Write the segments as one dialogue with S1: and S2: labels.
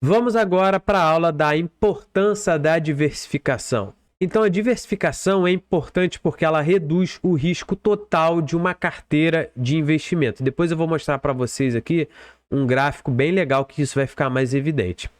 S1: Vamos agora para a aula da importância da diversificação. Então, a diversificação é importante porque ela reduz o risco total de uma carteira de investimento. Depois eu vou mostrar para vocês aqui um gráfico bem legal que isso vai ficar mais evidente.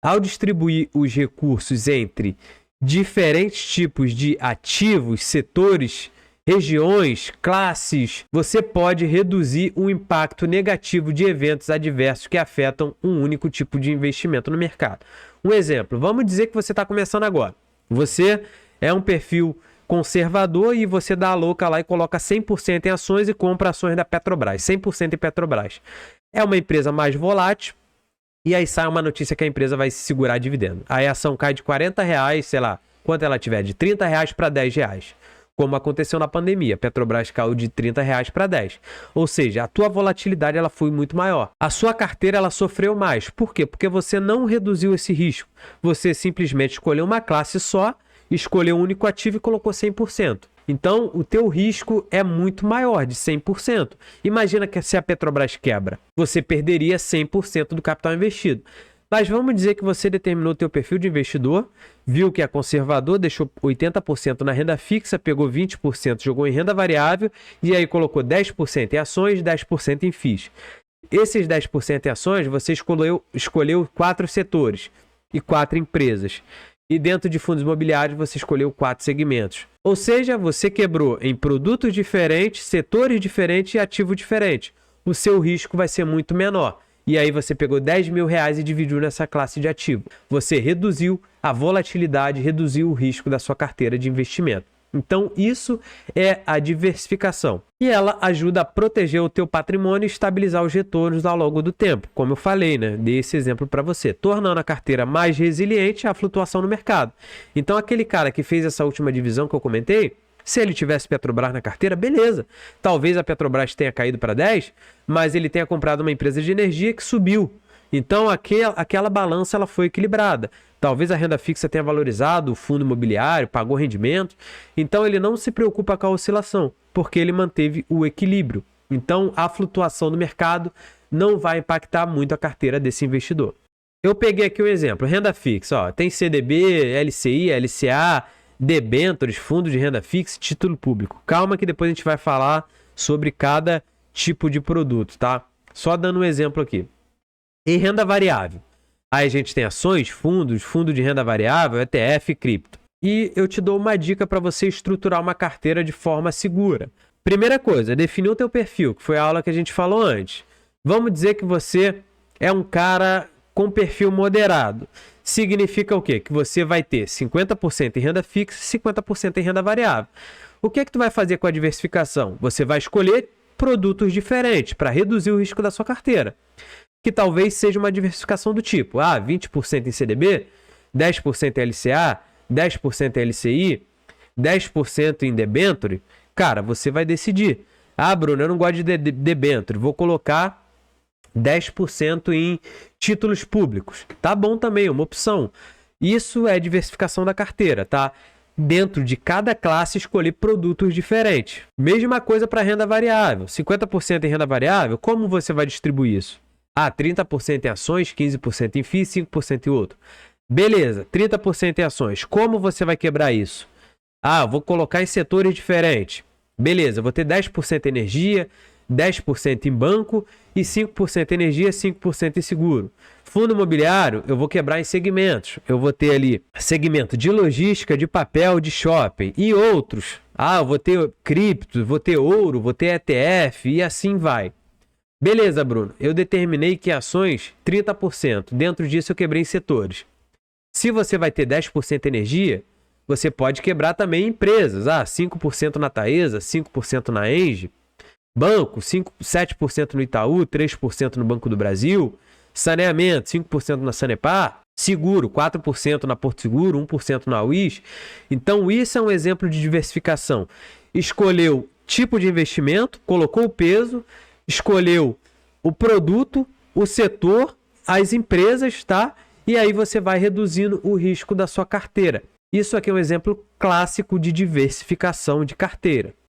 S1: Ao distribuir os recursos entre diferentes tipos de ativos, setores, regiões, classes, você pode reduzir o impacto negativo de eventos adversos que afetam um único tipo de investimento no mercado. Um exemplo, vamos dizer que você está começando agora. Você é um perfil conservador e você dá a louca lá e coloca 100% em ações e compra ações da Petrobras, 100% em Petrobras. É uma empresa mais volátil e aí sai uma notícia que a empresa vai se segurar dividendo. Aí a ação cai de R$40, sei lá, quanto ela tiver, de R$30 para R$10. Como aconteceu na pandemia, a Petrobras caiu de R$30 para 10. Ou seja, a tua volatilidade ela foi muito maior. A sua carteira ela sofreu mais. Por quê? Porque você não reduziu esse risco. Você simplesmente escolheu uma classe só, escolheu um único ativo e colocou 100%. Então, o teu risco é muito maior, de 100%. Imagina que se a Petrobras quebra, você perderia 100% do capital investido. Mas vamos dizer que você determinou o teu perfil de investidor, viu que é conservador, deixou 80% na renda fixa, pegou 20%, jogou em renda variável e aí colocou 10% em ações, 10% em FIIs. Esses 10% em ações, você escolheu 4 setores e 4 empresas. E dentro de fundos imobiliários, você escolheu 4 segmentos. Ou seja, você quebrou em produtos diferentes, setores diferentes e ativos diferentes. O seu risco vai ser muito menor. E aí você pegou R$10.000 e dividiu nessa classe de ativo. Você reduziu a volatilidade, reduziu o risco da sua carteira de investimento. Então, isso é a diversificação. E ela ajuda a proteger o teu patrimônio e estabilizar os retornos ao longo do tempo. Como eu falei, né? Dei esse exemplo para você. Tornando a carteira mais resiliente à flutuação no mercado. Então, aquele cara que fez essa última divisão que eu comentei, se ele tivesse Petrobras na carteira, beleza. Talvez a Petrobras tenha caído para 10, mas ele tenha comprado uma empresa de energia que subiu. Então, aquela balança ela foi equilibrada. Talvez a renda fixa tenha valorizado, o fundo imobiliário pagou rendimento. Então, ele não se preocupa com a oscilação, porque ele manteve o equilíbrio. Então, a flutuação do mercado não vai impactar muito a carteira desse investidor. Eu peguei aqui um exemplo, renda fixa. Ó, tem CDB, LCI, LCA, debêntures, fundo de renda fixa, título público. Calma que depois a gente vai falar sobre cada tipo de produto, tá? Só dando um exemplo aqui. Em renda variável, aí a gente tem ações, fundos, fundo de renda variável, ETF, cripto. E eu te dou uma dica para você estruturar uma carteira de forma segura. Primeira coisa, definir o teu perfil, que foi a aula que a gente falou antes. Vamos dizer que você é um cara com perfil moderado. Significa o quê? Que você vai ter 50% em renda fixa e 50% em renda variável. O que é que tu vai fazer com a diversificação? Você vai escolher produtos diferentes para reduzir o risco da sua carteira. Que talvez seja uma diversificação do tipo, 20% em CDB, 10% em LCA, 10% em LCI, 10% em debênture. Cara, você vai decidir. Bruno, eu não gosto de debênture, vou colocar 10% em títulos públicos. Tá bom também, uma opção. Isso é diversificação da carteira, tá? Dentro de cada classe, escolher produtos diferentes. Mesma coisa para renda variável. 50% em renda variável, como você vai distribuir isso? 30% em ações, 15% em FII, 5% em outro. Beleza, 30% em ações. Como você vai quebrar isso? Vou colocar em setores diferentes. Beleza, vou ter 10% em energia, 10% em banco e 5% em energia, 5% em seguro. Fundo imobiliário, eu vou quebrar em segmentos. Eu vou ter ali segmento de logística, de papel, de shopping e outros. Eu vou ter cripto, vou ter ouro, vou ter ETF e assim vai. Beleza, Bruno. Eu determinei que ações, 30%. Dentro disso eu quebrei em setores. Se você vai ter 10% energia, você pode quebrar também em empresas. 5% na Taesa, 5% na Engie. Banco, 7% no Itaú, 3% no Banco do Brasil. Saneamento, 5% na Sanepar. Seguro, 4% na Porto Seguro, 1% na UIS. Então, isso é um exemplo de diversificação. Escolheu tipo de investimento, colocou o peso, escolheu o produto, o setor, as empresas, tá? E aí você vai reduzindo o risco da sua carteira. Isso aqui é um exemplo clássico de diversificação de carteira.